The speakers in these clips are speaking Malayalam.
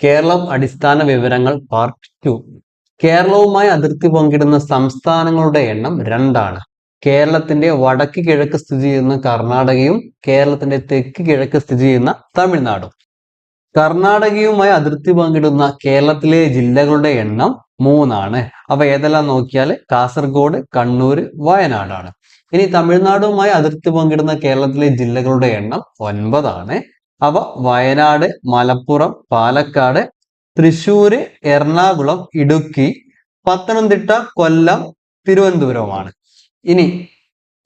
കേരളം അടിസ്ഥാന വിവരങ്ങൾ പാർട്ട് 2. കേരളവുമായി അതിർത്തി പങ്കിടുന്ന സംസ്ഥാനങ്ങളുടെ എണ്ണം 2. കേരളത്തിന്റെ വടക്ക് കിഴക്ക് സ്ഥിതി ചെയ്യുന്ന കർണാടകയും കേരളത്തിന്റെ തെക്ക് കിഴക്ക് സ്ഥിതി ചെയ്യുന്ന തമിഴ്നാടും. കർണാടകയുമായി അതിർത്തി പങ്കിടുന്ന കേരളത്തിലെ ജില്ലകളുടെ എണ്ണം 3. അവ ഏതെല്ലാം നോക്കിയാൽ കാസർഗോഡ്, കണ്ണൂർ, വയനാടാണ്. ഇനി തമിഴ്നാടുമായി അതിർത്തി പങ്കിടുന്ന കേരളത്തിലെ ജില്ലകളുടെ എണ്ണം 9. അവ വയനാട്, മലപ്പുറം, പാലക്കാട്, തൃശ്ശൂര്, എറണാകുളം, ഇടുക്കി, പത്തനംതിട്ട, കൊല്ലം, തിരുവനന്തപുരവുമാണ്. ഇനി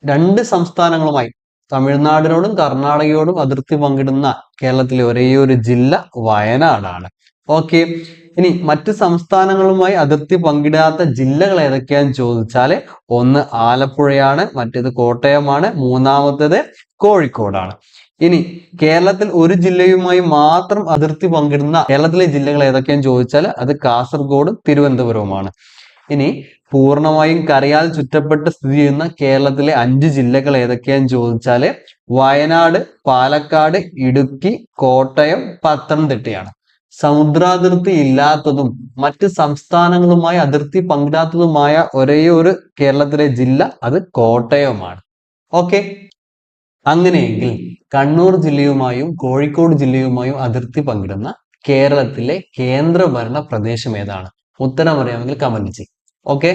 രണ്ട് സംസ്ഥാനങ്ങളുമായി തമിഴ്നാടിനോടും കർണാടകയോടും അതിർത്തി പങ്കിടുന്ന കേരളത്തിലെ ഒരേയൊരു ജില്ല വയനാടാണ്. ഓക്കെ, ഇനി മറ്റ് സംസ്ഥാനങ്ങളുമായി അതിർത്തി പങ്കിടാത്ത ജില്ലകൾ ഏതൊക്കെയാന്ന് ചോദിച്ചാല് ഒന്ന് ആലപ്പുഴയാണ്, മറ്റേത് കോട്ടയമാണ്, മൂന്നാമത്തേത് കോഴിക്കോടാണ്. ഇനി കേരളത്തിൽ ഒരു ജില്ലയുമായി മാത്രം അതിർത്തി പങ്കിടുന്ന കേരളത്തിലെ ജില്ലകൾ ഏതൊക്കെയാന്ന് ചോദിച്ചാൽ അത് കാസർഗോഡും തിരുവനന്തപുരവുമാണ്. ഇനി പൂർണ്ണമായും കരയാൽ ചുറ്റപ്പെട്ട് സ്ഥിതി ചെയ്യുന്ന കേരളത്തിലെ 5 ജില്ലകൾ ഏതൊക്കെയാന്ന് ചോദിച്ചാല് വയനാട്, പാലക്കാട്, ഇടുക്കി, കോട്ടയം, പത്തനംതിട്ടയാണ്. സമുദ്രാതിർത്തി ഇല്ലാത്തതും മറ്റ് സംസ്ഥാനങ്ങളുമായി അതിർത്തി പങ്കിടാത്തതുമായ ഒരേയൊരു കേരളത്തിലെ ജില്ല അത് കോട്ടയമാണ്. ഓക്കെ, അങ്ങനെയെങ്കിൽ കണ്ണൂർ ജില്ലയുമായും കോഴിക്കോട് ജില്ലയുമായും അതിർത്തി പങ്കിടുന്ന കേരളത്തിലെ കേന്ദ്രഭരണ പ്രദേശം ഏതാണ്? ഉത്തരം അറിയാമെങ്കിൽ കമന്റ് ചെയ്യും. ഓക്കെ.